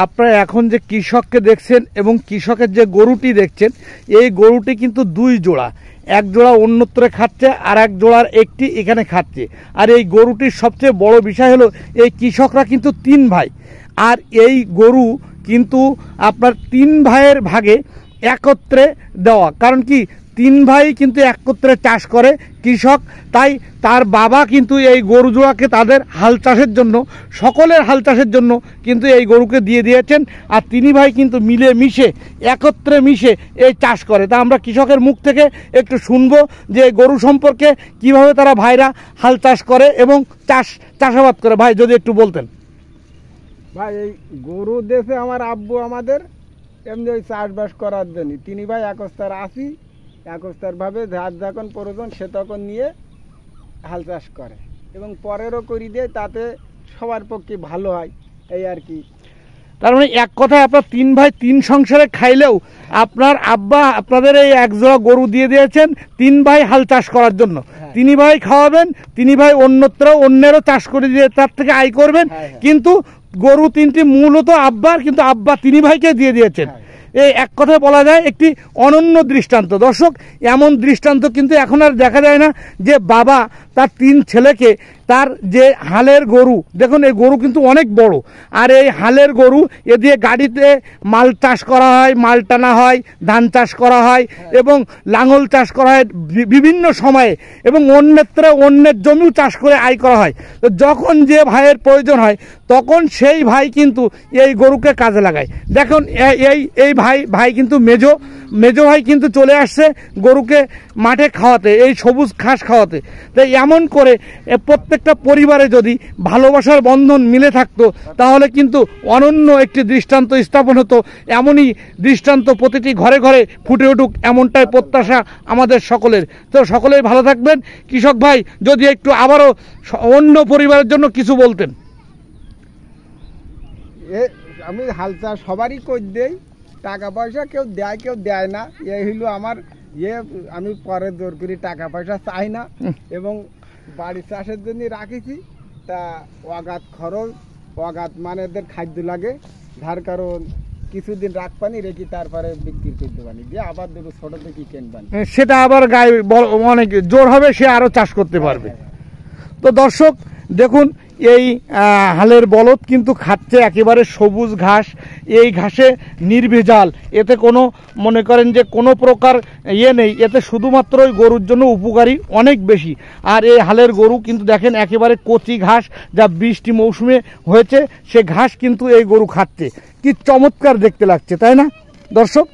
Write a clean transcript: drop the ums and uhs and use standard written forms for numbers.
আপনারা এখন যে কৃষককে দেখছেন এবং কৃষকের যে গরুটি দেখছেন, এই গরুটি কিন্তু দুই জোড়া, এক জোড়া অন্যত্রে খাচ্ছে আর এক জোড়ার একটি এখানে খাচ্ছে। আর এই গরুটির সবচেয়ে বড় বিষয় হলো এই কৃষকরা কিন্তু 3 ভাই, আর এই গরু কিন্তু আপনার 3 ভাইয়ের ভাগে একত্রে দেওয়া। কারণ কি 3 ভাই কিন্তু একত্রে চাষ করে কৃষক, তাই তার বাবা কিন্তু এই গরু জোড়াকে তাদের হাল চাষের জন্য, সকলের হাল চাষের জন্য কিন্তু এই গরুকে দিয়ে দিয়েছেন। আর 3 ভাই কিন্তু মিলে মিশে একত্রে মিশে এই চাষ করে। তা আমরা কৃষকের মুখ থেকে একটু শুনবো যে গরু সম্পর্কে কিভাবে তারা ভাইরা হাল চাষ করে এবং চাষাবাদ করে। ভাই যদি একটু বলতেন। ভাই এই গরু দেশে আমার আব্বু আমাদের এমনি ওই চাষবাস করার জন্য 3 ভাই একস্তার আসি, একস্তারভাবে যার যখন প্রয়োজন সে তখন নিয়ে হাল চাষ করে এবং পরেরও করি দেয়, তাতে সবার পক্ষে ভালো হয় এই আর কি। তার মানে এক কথায় আপনার 3 ভাই 3 সংসারে খাইলেও আপনার আব্বা আপনাদের এই এক জোড়া গরু দিয়ে দিয়েছেন 3 ভাই হাল চাষ করার জন্য। 3 ভাই খাওয়াবেন, 3 ভাই অন্যেরও চাষ করে দিয়ে তার থেকে আয় করবেন। কিন্তু গরু 3টি মূলত আব্বার, কিন্তু আব্বা 3 ভাইকে দিয়ে দিয়েছেন। এই এক কথায় বলা যায় একটি অনন্য দৃষ্টান্ত। দর্শক, এমন দৃষ্টান্ত কিন্তু এখন আর দেখা যায় না যে বাবা তার 3 ছেলেকে তার যে হালের গরু, দেখুন এই গরু কিন্তু অনেক বড়, আর এই হালের গরু এ দিয়ে গাড়িতে মাল চাষ করা হয়, মাল টানা হয়, ধান চাষ করা হয় এবং লাঙল চাষ করা হয় বিভিন্ন সময়ে, এবং অন্যের জমিও চাষ করে আয় করা হয়। তো যখন যে ভাইয়ের প্রয়োজন হয় তখন সেই ভাই কিন্তু এই গরুকে কাজে লাগায়। দেখুন এই ভাই কিন্তু মেজো ভাই কিন্তু চলে আসছে গরুকে মাঠে খাওয়াতে, এই সবুজ ঘাস খাওয়াতে। তাই এমন করে প্রত্যেকটা পরিবারে যদি ভালোবাসার বন্ধন মিলে থাকতো তাহলে কিন্তু অনন্য একটি দৃষ্টান্ত স্থাপন হতো। এমনই দৃষ্টান্ত প্রতিটি ঘরে ঘরে ফুটে উঠুক, এমনটাই প্রত্যাশা আমাদের সকলের। তো সকলেই ভালো থাকবেন। কৃষক ভাই যদি একটু আবারও অন্য পরিবারের জন্য কিছু বলতেন। আমি হাল চাষ সবারই করে দেই, টাকা পয়সা কেউ দেয় না। এই হইলো আমার আমি পরে জোর করি টাকা পয়সা চাই না, এবং বাড়ির চাষের জন্য রাখিছি। তা অগাধ খরচ, অগাধ মানে এদের খাদ্য লাগে, যার কারণ কিছুদিন রাখবানি রেখে তারপরে বিক্রি করতে পারি, দিয়ে আবার দুটো ছোট থেকে কিনবানি, সেটা আবার গায়ে অনেক জোর হবে, সে আরো চাষ করতে পারবে। তো দর্শক দেখুন, এই হালের বলদ কিন্তু খাচ্ছে একেবারে সবুজ ঘাস। এই ঘাসে নির্ভেজাল, এতে কোনো মনে করেন যে কোনো প্রকার নেই, এতে শুধুমাত্র ওই গরুর জন্য উপকারী অনেক বেশি। আর এই হালের গরু কিন্তু দেখেন একেবারে কচি ঘাস, যা বৃষ্টি মৌসুমে হয়েছে, সে ঘাস কিন্তু এই গরু খাচ্ছে। কি চমৎকার দেখতে লাগছে, তাই না দর্শক?